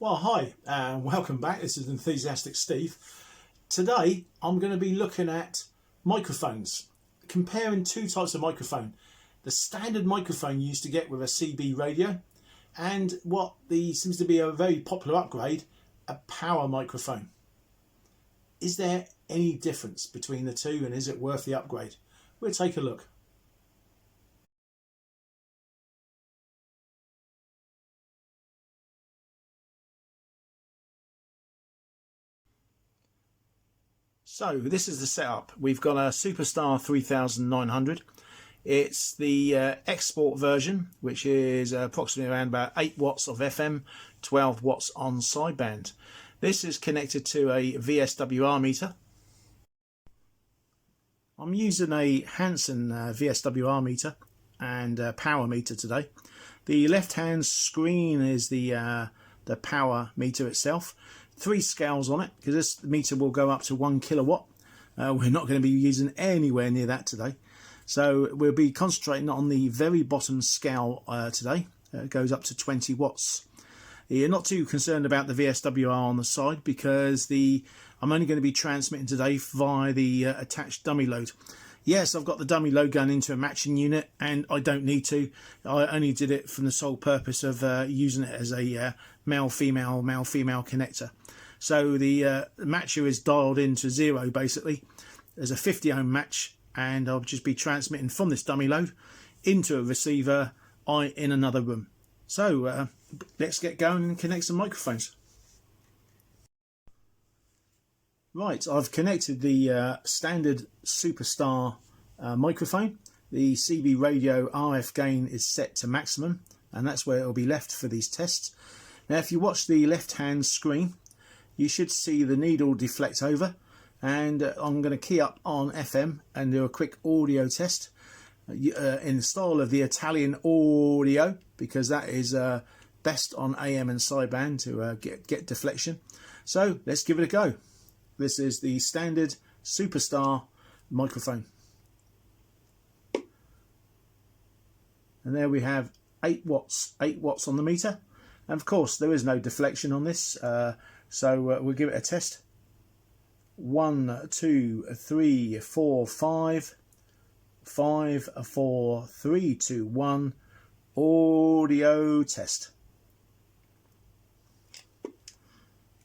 Well, hi, and welcome back. This is Enthusiastic Steve. Today, I'm going to be looking at microphones, comparing two types of microphone. The standard microphone you used to get with a CB radio, and what seems to be a very popular upgrade, a power microphone. Is there any difference between the two, and is it worth the upgrade? We'll take a look. So this is the setup. We've got a Superstar 3900. It's the export version, which is approximately around about 8 watts of FM, 12 watts on sideband. This is connected to a VSWR meter. I'm using a Hanson VSWR meter and power meter today. The left-hand screen is the power meter itself. 3 scales on it, because this meter will go up to 1 kilowatt. We're not going to be using anywhere near that today, so we'll be concentrating on the very bottom scale today. It goes up to 20 watts. You're not too concerned about the VSWR on the side, because I'm only going to be transmitting today via the attached dummy load. Yes, I've got the dummy load going into a matching unit, and I don't need to. I only did it from the sole purpose of using it as a male-female connector. So the matcher is dialed into 0 basically. There's a 50 ohm match, and I'll just be transmitting from this dummy load into a receiver in another room. So let's get going and connect some microphones. Right, I've connected the standard Superstar microphone. The CB radio RF gain is set to maximum, and that's where it will be left for these tests. Now, if you watch the left-hand screen, you should see the needle deflect over, and I'm going to key up on FM and do a quick audio test in the style of the Italian audio, because that is best on AM and sideband to get deflection. So let's give it a go. This is the standard Superstar microphone. And there we have 8 watts on the meter. And of course, there is no deflection on this, so we'll give it a test. 1, 2, 3, 4, 5. 5, 4, 3, 2, 1. Audio test.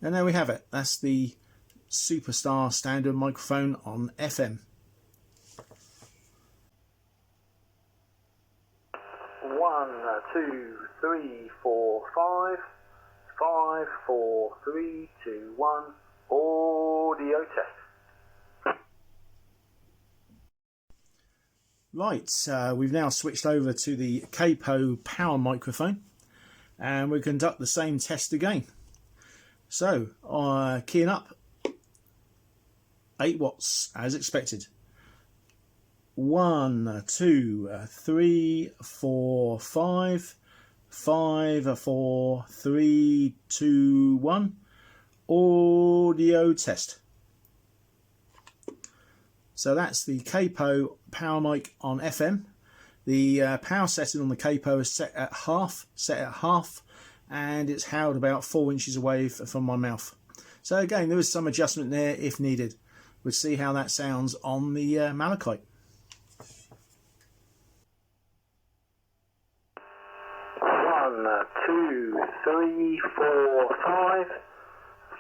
And there we have it. That's the Superstar standard microphone on FM. 1, 2, 3, 4, 5. 5, 4, 3, 2, 1. Audio test. Right, we've now switched over to the Capo power microphone, and we'll conduct the same test again. So, keying up, 8 watts as expected. 1, 2, 3, 4, 5. 5, 4, 3, 2, 1. Audio test. So that's the Capo power mic on FM. The power setting on the Capo is set at half, and it's held about 4 inches away from my mouth. So again, there is some adjustment there if needed. We'll see how that sounds on the Malachite. 1, 2, 3, 4, 5.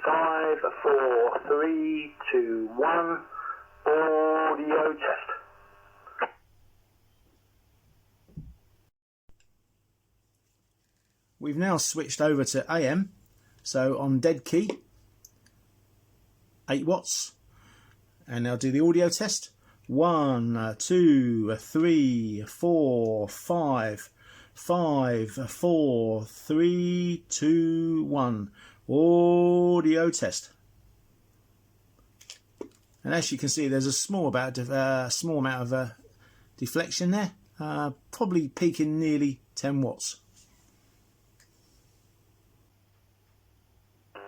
5, 4, 3, 2, 1. Audio test. We've now switched over to AM, so on dead key, 8 watts, and I'll do the audio test. 1, 2, 3, 4, 5. 5, 4, 3, 2, 1. Audio test. And as you can see, there's a small amount of deflection there, probably peaking nearly 10 watts. 1,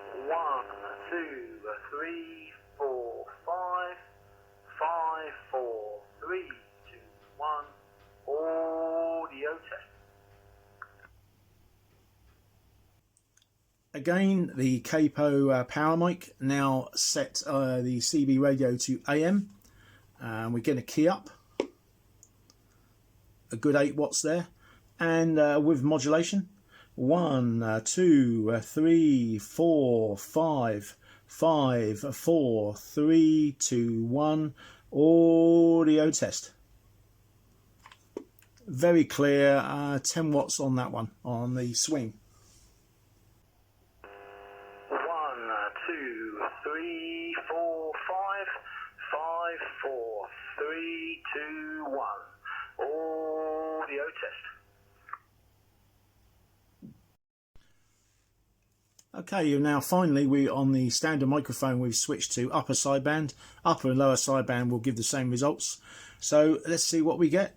2, 3, 4, 5. 5, 4, 3, 2, 1. Audio test. Again, the Capo power mic now set the CB radio to AM. We're going to key up a good 8 watts there, and with modulation 1 2 3 4 5 5 4 3 2 1 audio test. Very clear, 10 watts on that one on the swing. 1 2 3 4 5 5 4 3 2 1 audio test. Okay, now finally we're on the standard microphone. We've switched to upper sideband. Upper and lower sideband will give the same results. So let's see what we get.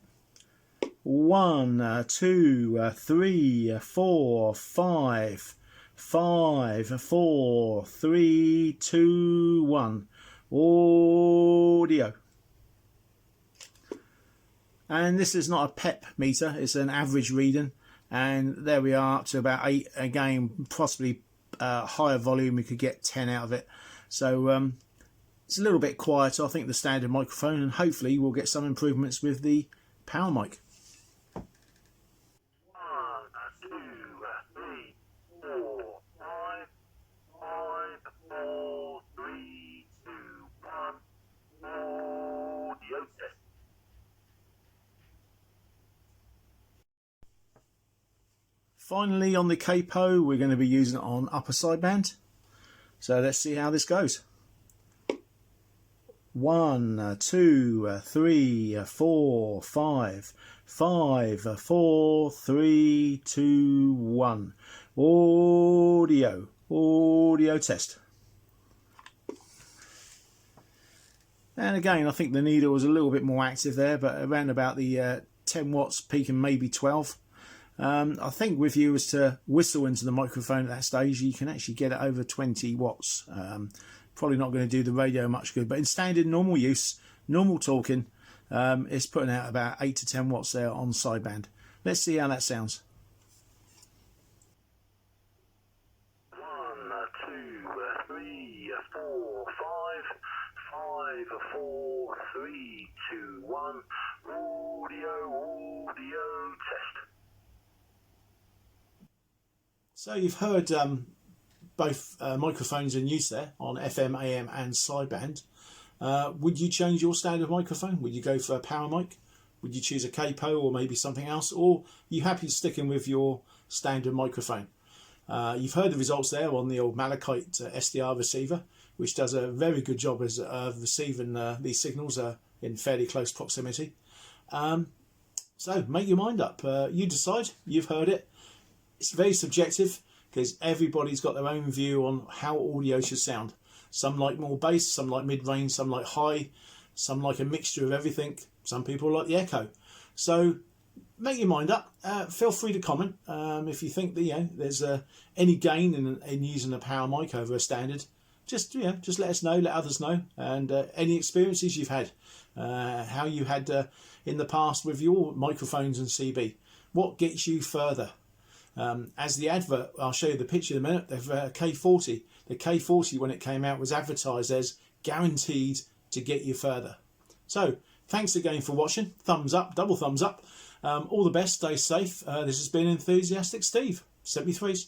1 2 3 4 5 5 4 3 2 1 audio. And this is not a PEP meter, it's an average reading, and there we are up to about 8. Again, possibly higher volume, we could get 10 out of it. So it's a little bit quieter, I think, the standard microphone, and hopefully we'll get some improvements with the power mic. 1 2 3 4 5 5 4 3 2 1 audio test. Finally, on the Capo, we're going to be using it on upper sideband. So let's see how this goes. 1 2 3 4 5 5 4 3 2 1 audio test. And again, I think the needle was a little bit more active there, but around about the 10 watts, peaking maybe 12. I think if you was to whistle into the microphone at that stage, you can actually get it over 20 watts. Probably not going to do the radio much good, but in standard normal use, normal talking, it's putting out about 8 to 10 watts there on sideband. Let's see how that sounds. 1 2 3 4 5 5 4 3 2 1 audio test. So you've heard both microphones in use there on FM, AM and sideband. Would you change your standard microphone? Would you go for a power mic? Would you choose a Capo or maybe something else? Or are you happy sticking with your standard microphone? You've heard the results there on the old Malachite SDR receiver, which does a very good job as receiving these signals in fairly close proximity. So make your mind up. You decide. You've heard it. It's very subjective because everybody's got their own view on how audio should sound. Some like more bass, some like mid-range, some like high, some like a mixture of everything. Some people like the echo. So make your mind up. Feel free to comment if you think that there's any gain in using a power mic over a standard. Just let us know, let others know, and any experiences you've had, how you had in the past with your microphones and CB. What gets you further? As the advert, I'll show you the picture in a minute, of K40. The K40, when it came out, was advertised as guaranteed to get you further. So thanks again for watching. Thumbs up, double thumbs up. All the best, stay safe. This has been Enthusiastic Steve, 73s.